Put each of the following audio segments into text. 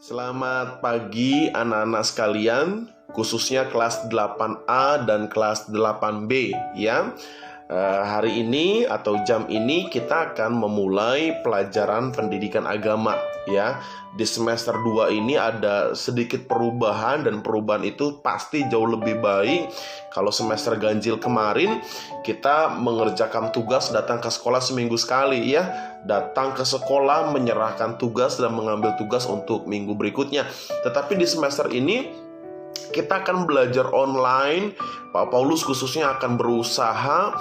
Selamat pagi anak-anak sekalian, khususnya kelas 8A dan kelas 8B ya. Hari ini atau jam ini kita akan memulai pelajaran pendidikan agama ya. Di semester 2 ini ada sedikit perubahan dan perubahan itu pasti jauh lebih baik. Kalau semester ganjil kemarin kita mengerjakan tugas datang ke sekolah seminggu sekali ya. Datang ke sekolah menyerahkan tugas dan mengambil tugas untuk minggu berikutnya. Tetapi di semester ini kita akan belajar online. Pak Paulus khususnya akan berusaha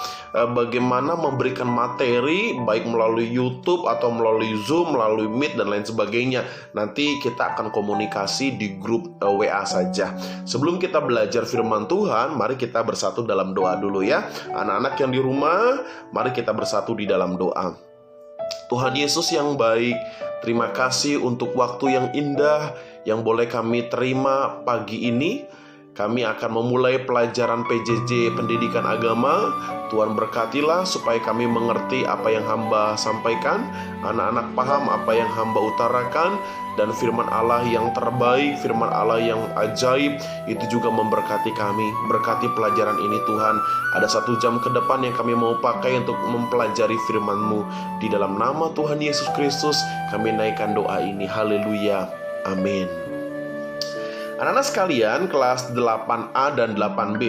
bagaimana memberikan materi baik melalui YouTube atau melalui Zoom, melalui Meet dan lain sebagainya. Nanti kita akan komunikasi di grup WA saja. Sebelum kita belajar firman Tuhan, mari kita bersatu dalam doa dulu ya. Anak-anak yang di rumah, mari kita bersatu di dalam doa. Tuhan Yesus yang baik, terima kasih untuk waktu yang indah yang boleh kami terima pagi ini. Kami akan memulai pelajaran PJJ Pendidikan Agama. Tuhan berkatilah supaya kami mengerti apa yang hamba sampaikan, anak-anak paham apa yang hamba utarakan, dan firman Allah yang terbaik, firman Allah yang ajaib itu juga memberkati kami. Berkati pelajaran ini Tuhan. Ada 1 jam ke depan yang kami mau pakai untuk mempelajari firman-Mu. Di dalam nama Tuhan Yesus Kristus kami naikkan doa ini. Haleluya. Amin. Anak-anak sekalian, kelas 8A dan 8B,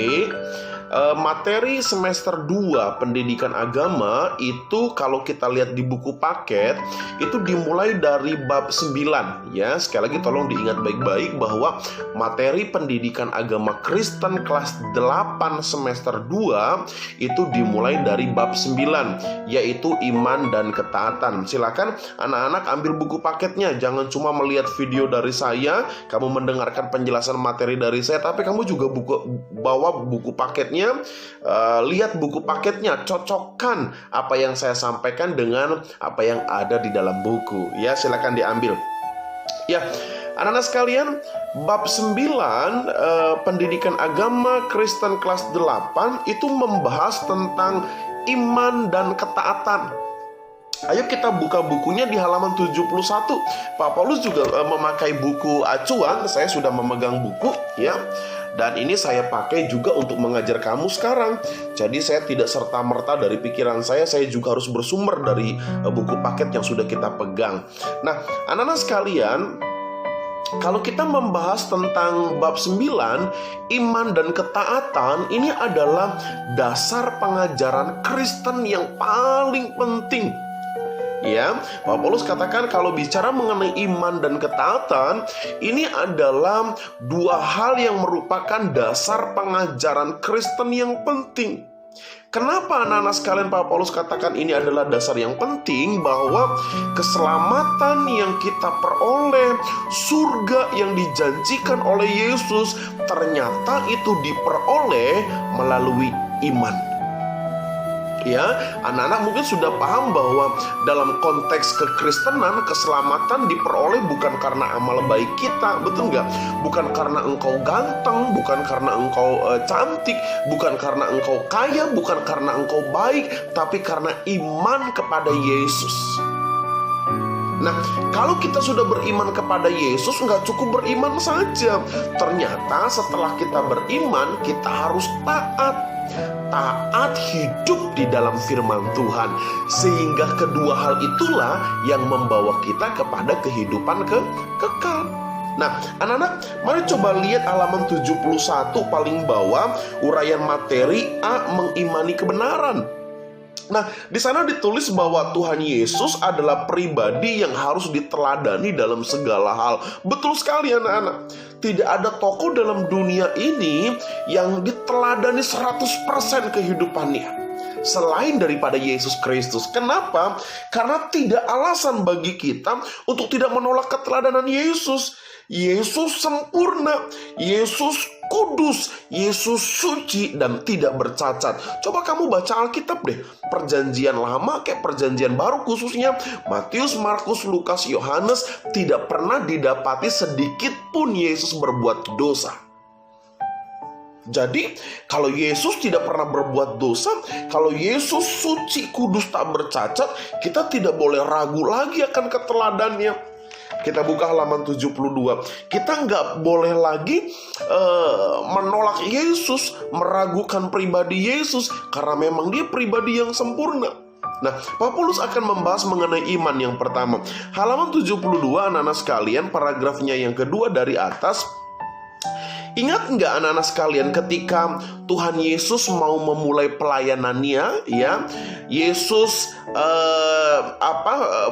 materi semester 2 pendidikan agama itu kalau kita lihat di buku paket itu dimulai dari bab 9 ya. Sekali lagi tolong diingat baik-baik bahwa materi pendidikan agama Kristen kelas 8 semester 2 itu dimulai dari bab 9, yaitu iman dan ketaatan. Silakan anak-anak ambil buku paketnya, jangan cuma melihat video dari saya, kamu mendengarkan penjelasan materi dari saya, tapi kamu juga bawa buku paketnya. Lihat buku paketnya, cocokkan apa yang saya sampaikan dengan apa yang ada di dalam buku ya. Silakan diambil ya. Anak-anak sekalian, bab 9 pendidikan agama Kristen kelas 8 itu membahas tentang iman dan ketaatan. Ayo kita buka bukunya di halaman 71. Pak Paulus juga memakai buku acuan. Saya sudah memegang buku ya. Dan ini saya pakai juga untuk mengajar kamu sekarang. Jadi saya tidak serta-merta dari pikiran saya juga harus bersumber dari buku paket yang sudah kita pegang. Nah, anak-anak sekalian, kalau kita membahas tentang bab 9, iman dan ketaatan, ini adalah dasar pengajaran Kristen yang paling penting. Ya, Pak Paulus katakan kalau bicara mengenai iman dan ketaatan, ini adalah dua hal yang merupakan dasar pengajaran Kristen yang penting. Kenapa anak-anak sekalian Pak Paulus katakan ini adalah dasar yang penting? Bahwa keselamatan yang kita peroleh, surga yang dijanjikan oleh Yesus, ternyata itu diperoleh melalui iman. Ya, anak-anak mungkin sudah paham bahwa dalam konteks kekristenan, keselamatan diperoleh bukan karena amal baik kita, betul nggak? Bukan karena engkau ganteng, bukan karena engkau cantik, bukan karena engkau kaya, bukan karena engkau baik, tapi karena iman kepada Yesus. Nah, kalau kita sudah beriman kepada Yesus, nggak cukup beriman saja. Ternyata setelah kita beriman, kita harus taat hidup di dalam firman Tuhan. Sehingga kedua hal itulah yang membawa kita kepada kehidupan kekal. Nah, anak-anak, mari coba lihat halaman 71 paling bawah, uraian materi A, mengimani kebenaran. Nah, di sana ditulis bahwa Tuhan Yesus adalah pribadi yang harus diteladani dalam segala hal. Betul sekali anak-anak. Tidak ada tokoh dalam dunia ini yang diteladani 100% kehidupannya selain daripada Yesus Kristus. Kenapa? Karena tidak alasan bagi kita untuk tidak menolak keteladanan Yesus. Yesus sempurna, Yesus kudus, Yesus suci dan tidak bercacat. Coba kamu baca Alkitab deh, perjanjian lama kayak perjanjian baru, khususnya Matius, Markus, Lukas, Yohanes, tidak pernah didapati sedikit pun Yesus berbuat dosa. Jadi kalau Yesus tidak pernah berbuat dosa, kalau Yesus suci, kudus, tak bercacat, kita tidak boleh ragu lagi akan keteladannya. Kita buka halaman 72. Kita nggak boleh lagi menolak Yesus, meragukan pribadi Yesus, karena memang dia pribadi yang sempurna. Nah, Paulus akan membahas mengenai iman yang pertama. Halaman 72, anak-anak sekalian, paragrafnya yang kedua dari atas. Ingat nggak anak-anak sekalian, ketika Tuhan Yesus mau memulai pelayanannya, ya, Yesus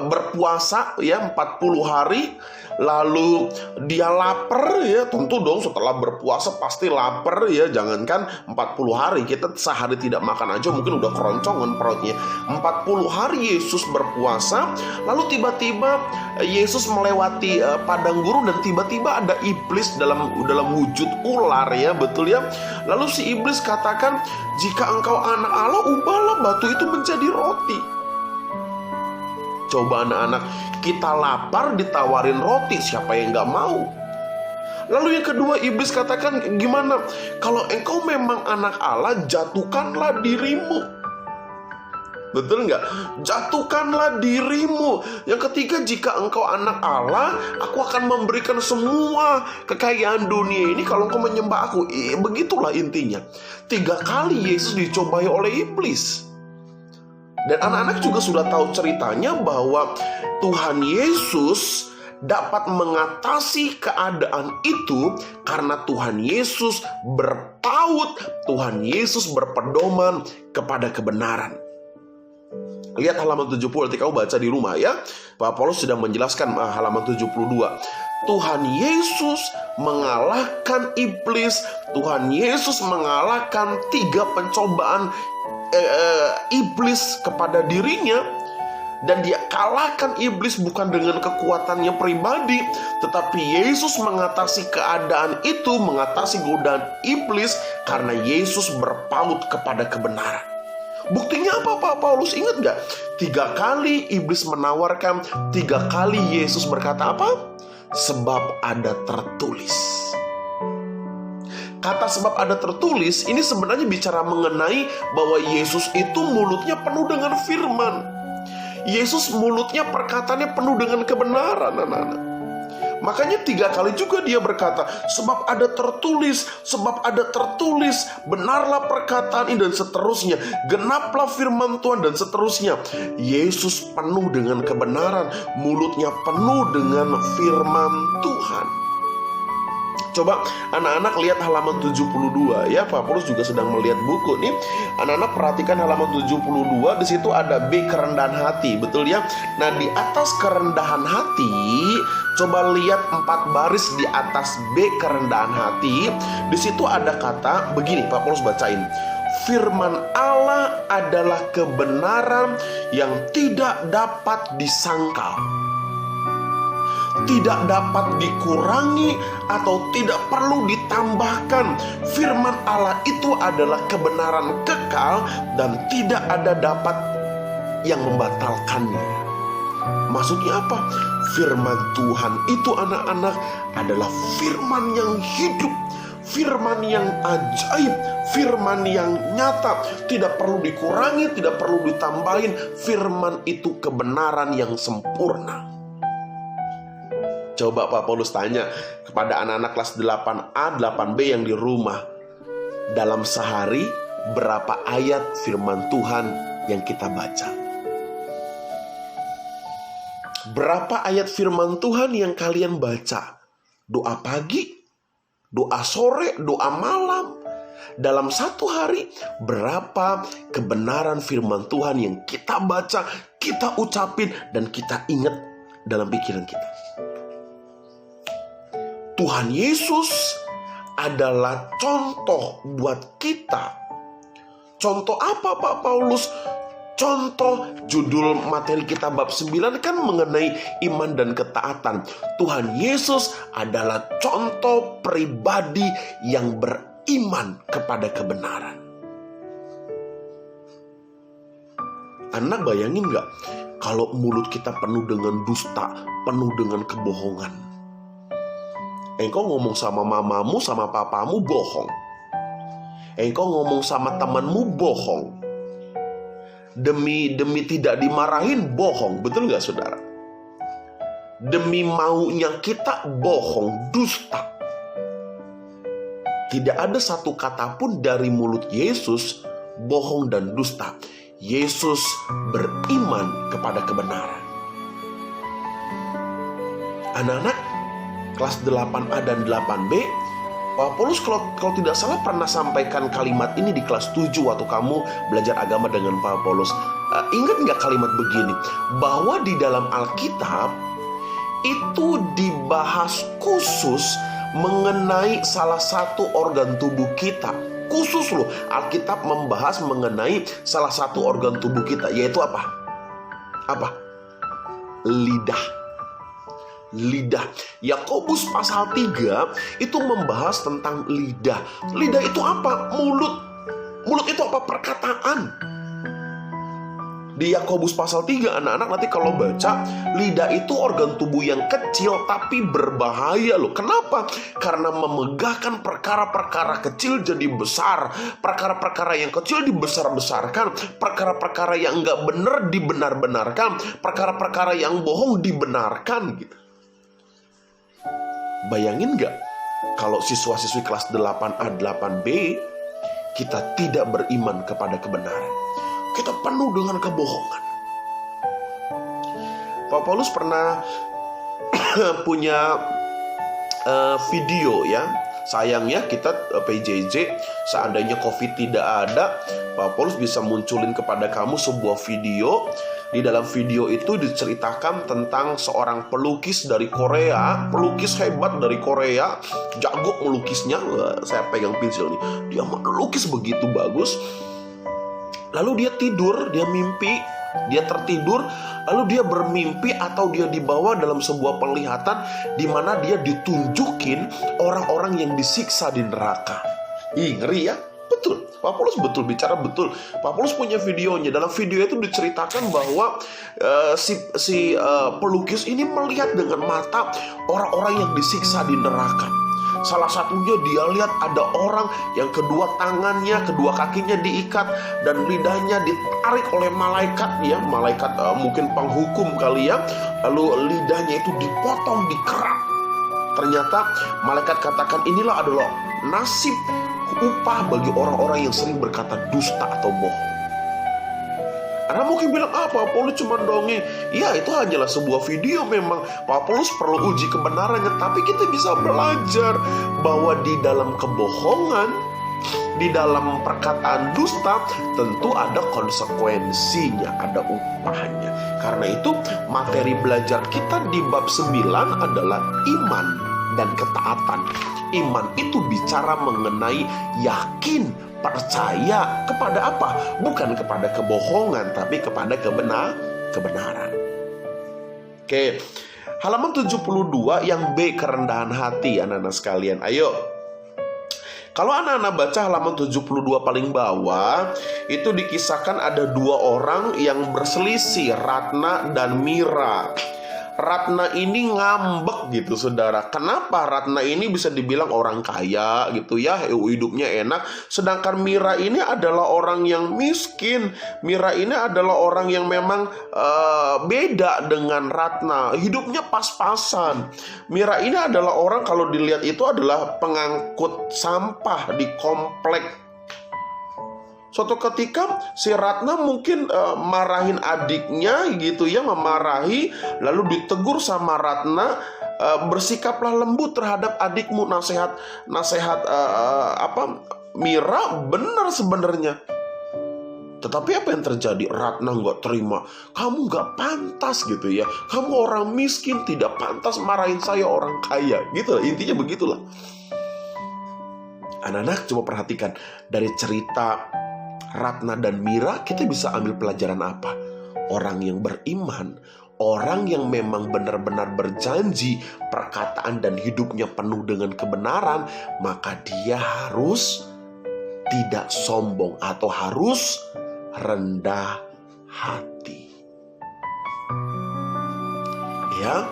berpuasa ya 40 hari, lalu dia lapar ya, tentu dong setelah berpuasa pasti lapar ya, jangankan 40 hari, kita sehari tidak makan aja mungkin udah keroncongan perutnya. 40 hari Yesus berpuasa, lalu tiba-tiba Yesus melewati padang gurun dan tiba-tiba ada iblis dalam wujud ular ya, betul ya. Lalu si iblis katakan, jika engkau anak Allah, ubahlah batu itu menjadi roti. Coba anak-anak, kita lapar ditawarin roti, siapa yang gak mau? Lalu yang kedua, iblis katakan, gimana? Kalau engkau memang anak Allah, jatuhkanlah dirimu. Betul nggak? Jatuhkanlah dirimu. Yang ketiga, jika engkau anak Allah, aku akan memberikan semua kekayaan dunia ini kalau engkau menyembah aku. Begitulah intinya. 3 kali Yesus dicobai oleh iblis. Dan anak-anak juga sudah tahu ceritanya bahwa Tuhan Yesus dapat mengatasi keadaan itu karena Tuhan Yesus berpaut, Tuhan Yesus berpedoman kepada kebenaran. Lihat halaman 70, nanti kamu baca di rumah ya. Pak Paulus sedang menjelaskan halaman 72. Tuhan Yesus mengalahkan iblis. Tuhan Yesus mengalahkan 3 pencobaan iblis kepada dirinya. Dan dia kalahkan iblis bukan dengan kekuatannya pribadi, tetapi Yesus mengatasi keadaan itu, mengatasi godaan iblis karena Yesus berpaut kepada kebenaran. Buktinya apa Pak Paulus? Ingat gak? 3 kali iblis menawarkan, 3 kali Yesus berkata apa? Sebab ada tertulis. Kata sebab ada tertulis ini sebenarnya bicara mengenai bahwa Yesus itu mulutnya penuh dengan firman. Yesus mulutnya, perkataannya penuh dengan kebenaran, anak-anak. Makanya 3 kali juga dia berkata, sebab ada tertulis, sebab ada tertulis, benarlah perkataan ini, dan seterusnya. Genaplah firman Tuhan, dan seterusnya. Yesus penuh dengan kebenaran, mulutnya penuh dengan firman Tuhan. Coba anak-anak lihat halaman 72 ya. Pak Paulus juga sedang melihat buku nih. Anak-anak perhatikan halaman 72. Di situ ada B, kerendahan hati, betul ya. Nah, di atas kerendahan hati, coba lihat 4 baris di atas B, kerendahan hati. Di situ ada kata begini, Pak Paulus bacain. Firman Allah adalah kebenaran yang tidak dapat disangkal, tidak dapat dikurangi atau tidak perlu ditambahkan. Firman Allah itu adalah kebenaran kekal dan tidak ada dapat yang membatalkannya. Maksudnya apa? Firman Tuhan itu anak-anak adalah firman yang hidup, firman yang ajaib, firman yang nyata, tidak perlu dikurangi, tidak perlu ditambahin. Firman itu kebenaran yang sempurna. Coba Pak Paulus tanya kepada anak-anak kelas 8A, 8B yang di rumah, dalam sehari berapa ayat firman Tuhan yang kita baca? Berapa ayat firman Tuhan yang kalian baca? Doa pagi, doa sore, doa malam. Dalam 1 hari, berapa kebenaran firman Tuhan yang kita baca, kita ucapin, dan kita ingat dalam pikiran kita? Tuhan Yesus adalah contoh buat kita. Contoh apa Pak Paulus? Contoh, judul materi kita bab 9 kan mengenai iman dan ketaatan. Tuhan Yesus adalah contoh pribadi yang beriman kepada kebenaran. Anak bayangin gak kalau mulut kita penuh dengan dusta, penuh dengan kebohongan? Engkau ngomong sama mamamu, sama papamu, bohong. Engkau ngomong sama temanmu, bohong. Demi tidak dimarahin, bohong. Betul gak saudara? demi maunya kita bohong, dusta. Tidak ada satu kata pun dari mulut Yesus bohong dan dusta. Yesus beriman kepada kebenaran. Anak-anak kelas 8A dan 8B, Pak Paulus kalau tidak salah pernah sampaikan kalimat ini di kelas 7 waktu kamu belajar agama dengan Pak Paulus. Ingat nggak kalimat begini? Bahwa di dalam Alkitab itu dibahas khusus mengenai salah satu organ tubuh kita. Khusus loh, Alkitab membahas mengenai salah satu organ tubuh kita, yaitu apa? Apa? Lidah. Lidah. Yakobus pasal 3 itu membahas tentang lidah. Lidah itu apa? Mulut. Mulut itu apa? Perkataan. Di Yakobus pasal 3, anak-anak nanti kalau baca, lidah itu organ tubuh yang kecil tapi berbahaya loh. Kenapa? Karena memegahkan perkara-perkara kecil jadi besar. Perkara-perkara yang kecil dibesar-besarkan. Perkara-perkara yang enggak benar dibenar-benarkan. Perkara-perkara yang bohong dibenarkan gitu. Bayangin nggak kalau siswa-siswi kelas 8A, 8B kita tidak beriman kepada kebenaran. Kita penuh dengan kebohongan. Pak Paulus pernah punya video ya. Sayangnya kita PJJ, seandainya COVID tidak ada, Pak Paulus bisa munculin kepada kamu sebuah video. Di dalam video itu diceritakan tentang seorang pelukis dari Korea, pelukis hebat dari Korea, jago melukisnya. Saya pegang pensil nih, dia melukis begitu bagus. Lalu dia tidur, dia mimpi, dia tertidur, lalu dia bermimpi atau dia dibawa dalam sebuah penglihatan di mana dia ditunjukin orang-orang yang disiksa di neraka. Ih, ngeri ya? Betul, Pak Paulus betul bicara betul. Pak Paulus punya videonya. Dalam video itu diceritakan bahwa si pelukis ini melihat dengan mata orang-orang yang disiksa di neraka. Salah satunya dia lihat ada orang yang kedua tangannya, kedua kakinya diikat dan lidahnya ditarik oleh malaikat ya, malaikat mungkin penghukum kali ya. Lalu lidahnya itu dipotong, dikerat. Ternyata malaikat katakan inilah adalah nasib upah bagi orang-orang yang sering berkata dusta atau bohong. Anda mungkin bilang, Pak Paulus cuma dongeng. Ya, itu hanyalah sebuah video memang. Pak Paulus perlu uji kebenarannya. Tapi kita bisa belajar bahwa di dalam kebohongan, di dalam perkataan dusta, tentu ada konsekuensinya, ada upahnya. Karena itu, materi belajar kita di bab 9 adalah iman dan ketaatan. Iman itu bicara mengenai yakin, percaya kepada apa? Bukan kepada kebohongan, tapi kepada kebenaran. Oke, halaman 72 yang B, kerendahan hati, anak-anak sekalian. Ayo. Kalau anak-anak baca halaman 72 paling bawah, itu dikisahkan ada dua orang yang berselisih, Ratna dan Mira. Ratna ini ngambek gitu saudara. Kenapa Ratna ini bisa dibilang orang kaya gitu ya, hidupnya enak. Sedangkan Mira ini adalah orang yang miskin. Mira ini adalah orang yang memang beda dengan Ratna. Hidupnya pas-pasan. Mira ini adalah orang kalau dilihat itu adalah pengangkut sampah di komplek. Suatu ketika si Ratna mungkin marahin adiknya gitu ya, memarahi, lalu ditegur sama Ratna, bersikaplah lembut terhadap adikmu. Nasihat Mira benar sebenarnya. Tetapi apa yang terjadi? Ratna nggak terima. Kamu nggak pantas gitu ya. Kamu orang miskin, tidak pantas marahin saya orang kaya. Gitu, intinya begitulah. Anak-anak coba perhatikan dari cerita Ratna dan Mira, kita bisa ambil pelajaran apa? Orang yang beriman, orang yang memang benar-benar berjanji, perkataan dan hidupnya penuh dengan kebenaran, maka dia harus tidak sombong atau harus rendah hati. Ya,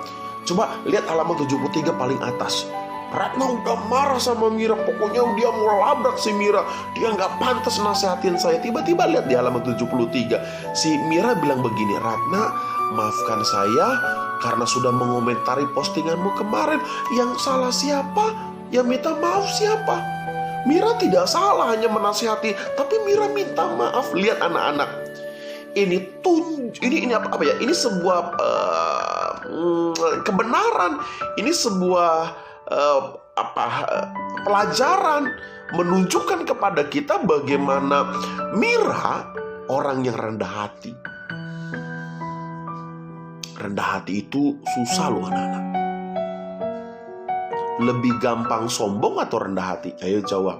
coba lihat halaman 73 paling atas. Ratna udah marah sama Mira, pokoknya dia mau labrak si Mira. Dia nggak pantas nasihatin saya. Tiba-tiba lihat di halaman 73, si Mira bilang begini, Ratna, maafkan saya karena sudah mengomentari postinganmu kemarin. Yang salah siapa? Yang minta maaf siapa? Mira tidak salah, hanya menasihati, tapi Mira minta maaf. Lihat anak-anak, ini apa ya? Ini sebuah kebenaran. Ini sebuah pelajaran, menunjukkan kepada kita bagaimana Mira orang yang rendah hati. Rendah hati itu susah loh anak-anak. Lebih gampang sombong atau rendah hati? Ayo jawab.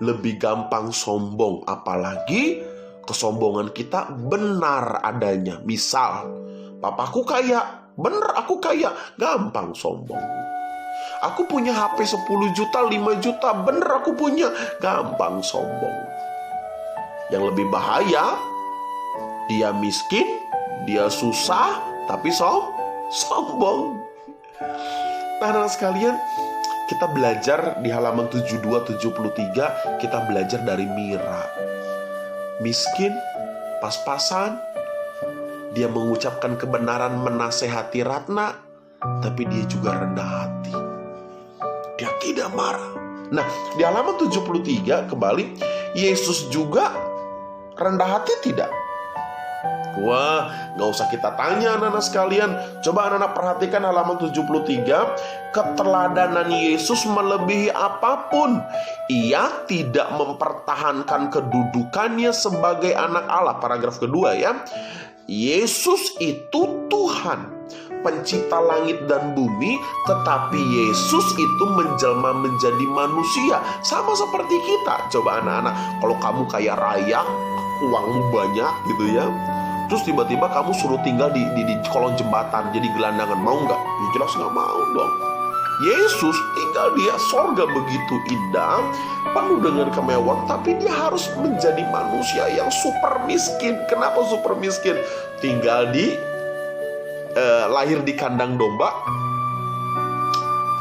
Lebih gampang sombong, apalagi kesombongan kita benar adanya. Misal, papaku kaya, bener aku kaya, gampang sombong. Aku punya HP 10 juta, 5 juta, bener aku punya, gampang sombong. Yang lebih bahaya, dia miskin, dia susah, tapi sombong. Nah, anak sekalian, kita belajar di halaman 72-73, kita belajar dari Mira. Miskin, pas-pasan, dia mengucapkan kebenaran, menasehati Ratna, tapi dia juga rendah hati. Dia tidak marah. Nah, di halaman 73 kembali, Yesus juga rendah hati tidak? Wah, gak usah kita tanya anak-anak sekalian. Coba anak-anak perhatikan halaman 73. Keteladanan Yesus melebihi apapun. Ia tidak mempertahankan kedudukannya sebagai anak Allah. Paragraf kedua ya. Yesus itu Tuhan, pencipta langit dan bumi, tetapi Yesus itu menjelma menjadi manusia, sama seperti kita. Coba anak-anak, kalau kamu kaya raya, uangmu banyak gitu ya, terus tiba-tiba kamu suruh tinggal di kolong jembatan, jadi gelandangan, mau nggak? Ya jelas nggak mau dong. Yesus tinggal di sorga begitu indah, penuh dengan kemewahan, tapi dia harus menjadi manusia yang super miskin. Kenapa super miskin? Tinggal lahir di kandang domba,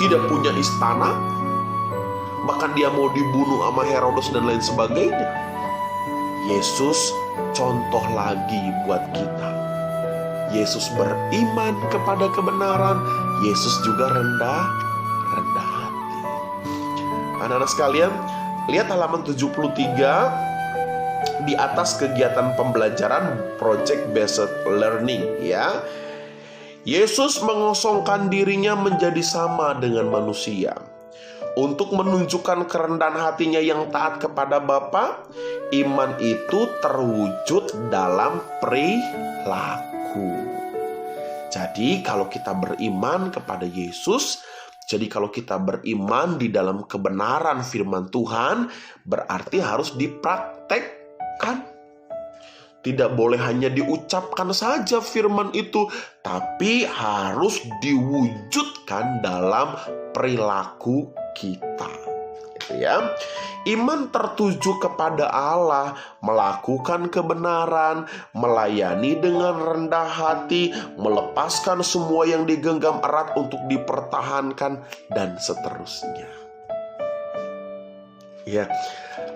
tidak punya istana, bahkan dia mau dibunuh sama Herodes dan lain sebagainya. Yesus contoh lagi buat kita. Yesus beriman kepada kebenaran, Yesus juga rendah hati. Anak-anak sekalian, lihat halaman 73 di atas kegiatan pembelajaran Project Based Learning ya. Yesus mengosongkan dirinya menjadi sama dengan manusia. Untuk menunjukkan kerendahan hatinya yang taat kepada Bapa, iman itu terwujud dalam perilaku. Jadi kalau kita beriman kepada Yesus, jadi kalau kita beriman di dalam kebenaran firman Tuhan, berarti harus dipraktekkan. Tidak boleh hanya diucapkan saja firman itu, tapi harus diwujudkan dalam perilaku kita. Gitu ya. Iman tertuju kepada Allah, melakukan kebenaran, melayani dengan rendah hati, melepaskan semua yang digenggam erat untuk dipertahankan, dan seterusnya. Ya.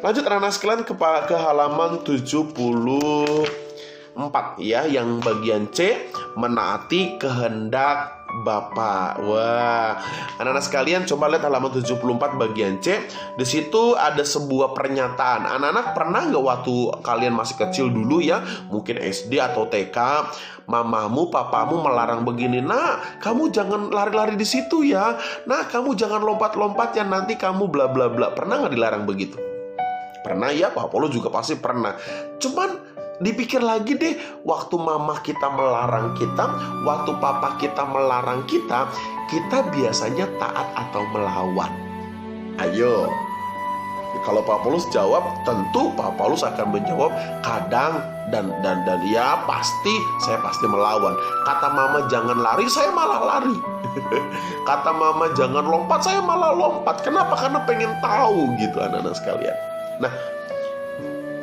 Lanjut anak-anak sekalian ke halaman 74 ya, yang bagian C, menaati kehendak Bapa. Wah, anak-anak sekalian coba lihat halaman 74 bagian C. Di situ ada sebuah pernyataan. Anak-anak pernah nggak waktu kalian masih kecil dulu ya, mungkin SD atau TK, mamamu, papamu melarang begini, "Nah, kamu jangan lari-lari di situ ya. Nah, kamu jangan lompat-lompat ya, nanti kamu bla bla bla." Pernah nggak dilarang begitu? Pernah ya, Pak Polo juga pasti pernah. Cuman dipikir lagi deh, waktu mama kita melarang kita, waktu papa kita melarang kita, kita biasanya taat atau melawan? Ayo. Kalau Pak Paulus jawab, tentu Pak Paulus akan menjawab kadang dan ya saya pasti melawan. Kata mama jangan lari, saya malah lari. Kata mama jangan lompat, saya malah lompat. Kenapa? Karena pengen tahu gitu anak-anak sekalian. Nah,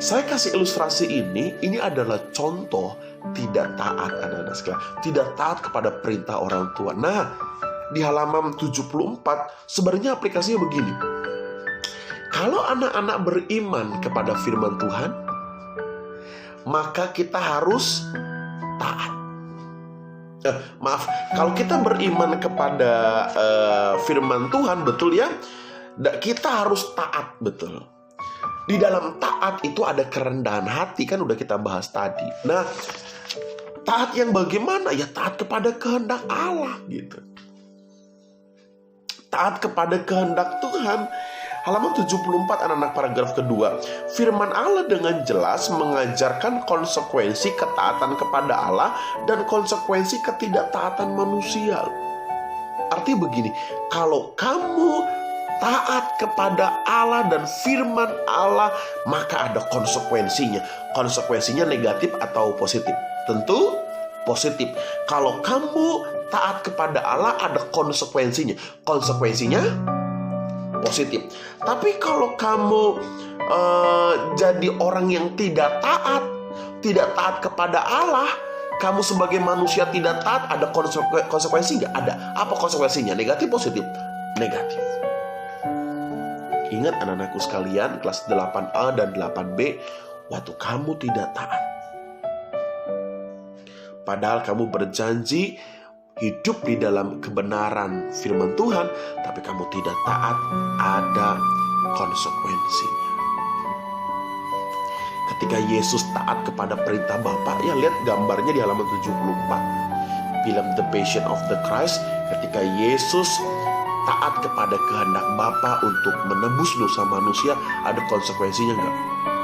saya kasih ilustrasi ini adalah contoh tidak taat anak-anak sekalian, tidak taat kepada perintah orang tua. Nah, di halaman 74 sebenarnya aplikasinya begini. Kalau anak-anak beriman kepada firman Tuhan, maka kita harus taat. Maaf, kalau kita beriman kepada firman Tuhan, betul ya, kita harus taat, betul. Di dalam taat itu ada kerendahan hati, kan udah kita bahas tadi. Nah, taat yang bagaimana? Ya taat kepada kehendak Allah gitu. Taat kepada kehendak Tuhan. Halaman 74 anak-anak paragraf kedua. Firman Allah dengan jelas mengajarkan konsekuensi ketaatan kepada Allah dan konsekuensi ketidaktaatan manusia. Artinya begini, kalau kamu taat kepada Allah dan firman Allah, maka ada konsekuensinya. Konsekuensinya negatif atau positif? Tentu positif. Kalau kamu taat kepada Allah, ada konsekuensinya. Konsekuensinya positif. Tapi kalau kamu jadi orang yang tidak taat kepada Allah, kamu sebagai manusia tidak taat, ada konsekuensi nggak? Ada. Apa konsekuensinya? Negatif, positif? Negatif. Ingat anak-anakku sekalian, kelas 8A dan 8B, waktu kamu tidak taat, padahal kamu berjanji hidup di dalam kebenaran firman Tuhan, tapi kamu tidak taat, ada konsekuensinya. Ketika Yesus taat kepada perintah Bapa, ya lihat gambarnya di halaman 74. Film The Passion of the Christ, ketika Yesus taat kepada kehendak Bapa untuk menebus dosa manusia, ada konsekuensinya enggak?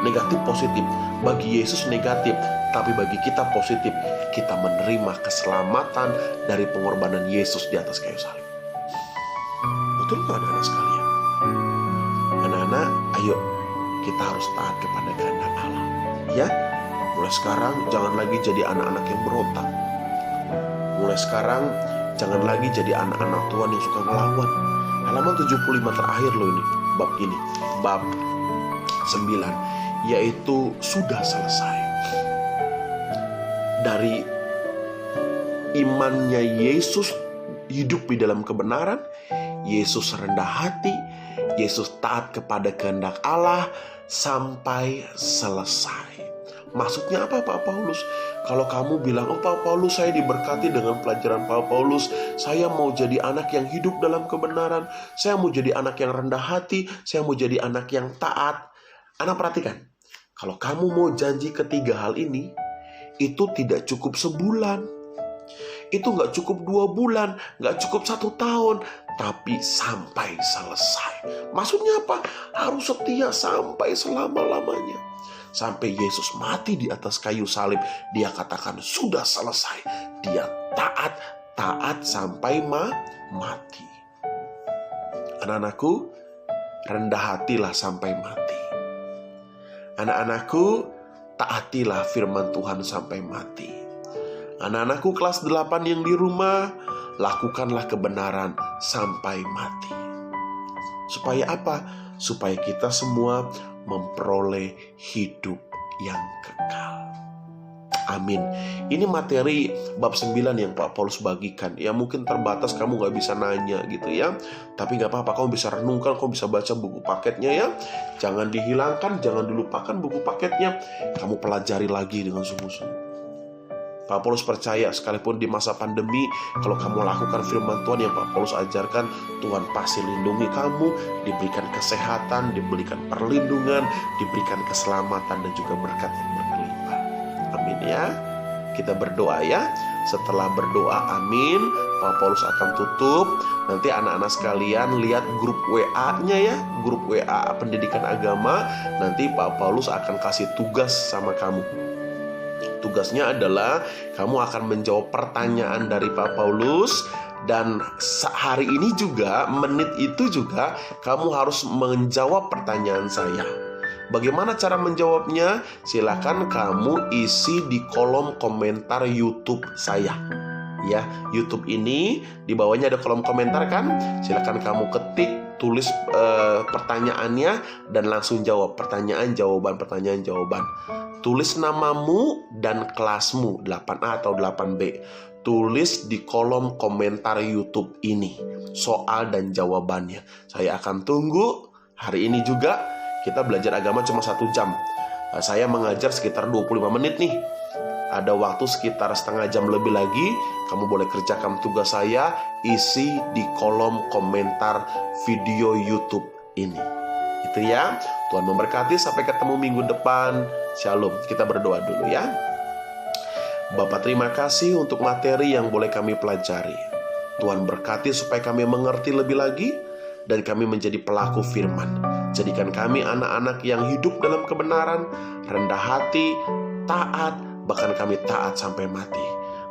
Negatif, positif. Bagi Yesus negatif, tapi bagi kita positif. Kita menerima keselamatan dari pengorbanan Yesus di atas kayu salib. Betul nggak anak-anak sekalian? Anak-anak, ayo kita harus taat kepada kehendak Allah. Ya, mulai sekarang jangan lagi jadi anak-anak yang berontak. Mulai sekarang jangan lagi jadi anak-anak Tuhan yang suka melawan. Halaman 75 terakhir loh ini, bab ini, bab 9, yaitu sudah selesai. Dari imannya Yesus hidup di dalam kebenaran, Yesus rendah hati, Yesus taat kepada kehendak Allah sampai selesai. Maksudnya apa Pak Paulus? Kalau kamu bilang, oh Pak Paulus saya diberkati dengan pelajaran Pak Paulus, saya mau jadi anak yang hidup dalam kebenaran, saya mau jadi anak yang rendah hati, saya mau jadi anak yang taat. Anak perhatikan, kalau kamu mau janji ketiga hal ini, itu tidak cukup sebulan, itu nggak cukup 2 bulan, nggak cukup 1 tahun, tapi sampai selesai. Maksudnya apa? Harus setia sampai selama-lamanya. Sampai Yesus mati di atas kayu salib, dia katakan sudah selesai. Dia taat sampai mati. Anak-anakku, rendah hatilah sampai mati. Anak-anakku, taatilah firman Tuhan sampai mati. Anak-anakku kelas 8 yang di rumah, lakukanlah kebenaran sampai mati. Supaya apa? Supaya kita semua memperoleh hidup yang kekal. Amin. Ini materi bab 9 yang Pak Paulus bagikan. Ya mungkin terbatas, kamu gak bisa nanya gitu ya. Tapi gak apa-apa, kamu bisa renungkan, kamu bisa baca buku paketnya ya. Jangan dihilangkan, jangan dilupakan buku paketnya. Kamu pelajari lagi dengan sungguh-sungguh. Pak Paulus percaya sekalipun di masa pandemi, kalau kamu lakukan firman Tuhan yang Pak Paulus ajarkan, Tuhan pasti lindungi kamu, diberikan kesehatan, diberikan perlindungan, diberikan keselamatan dan juga berkat yang berkelimpah. Amin ya. Kita berdoa ya. Setelah berdoa amin, Pak Paulus akan tutup. Nanti anak-anak sekalian lihat grup WA-nya ya, grup WA pendidikan agama. Nanti Pak Paulus akan kasih tugas sama kamu. Tugasnya adalah kamu akan menjawab pertanyaan dari Pak Paulus. Dan hari ini juga, menit itu juga kamu harus menjawab pertanyaan saya. Bagaimana cara menjawabnya? Silakan kamu isi di kolom komentar YouTube saya. Ya, YouTube ini di bawahnya ada kolom komentar kan? Silakan kamu ketik, tulis pertanyaannya dan langsung jawab. Pertanyaan jawaban. Tulis namamu dan kelasmu 8A atau 8B. Tulis di kolom komentar YouTube ini soal dan jawabannya. Saya akan tunggu. Hari ini juga kita belajar agama cuma 1 jam. Saya mengajar sekitar 25 menit nih. Ada waktu sekitar setengah jam lebih lagi. Kamu boleh kerjakan tugas saya, isi di kolom komentar video YouTube ini. Itu ya. Tuhan memberkati, sampai ketemu minggu depan. Shalom. Kita berdoa dulu ya. Bapa, terima kasih untuk materi yang boleh kami pelajari. Tuhan berkati supaya kami mengerti lebih lagi dan kami menjadi pelaku firman. Jadikan kami anak-anak yang hidup dalam kebenaran, rendah hati, taat, bahkan kami taat sampai mati.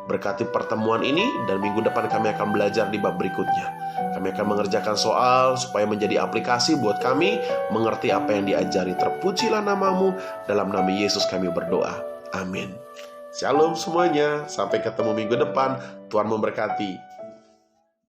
Berkati pertemuan ini, dan minggu depan kami akan belajar di bab berikutnya. Kami akan mengerjakan soal supaya menjadi aplikasi buat kami mengerti apa yang diajari. Terpujilah nama-Mu, dalam nama Yesus kami berdoa. Amin. Shalom semuanya, sampai ketemu minggu depan. Tuhan memberkati.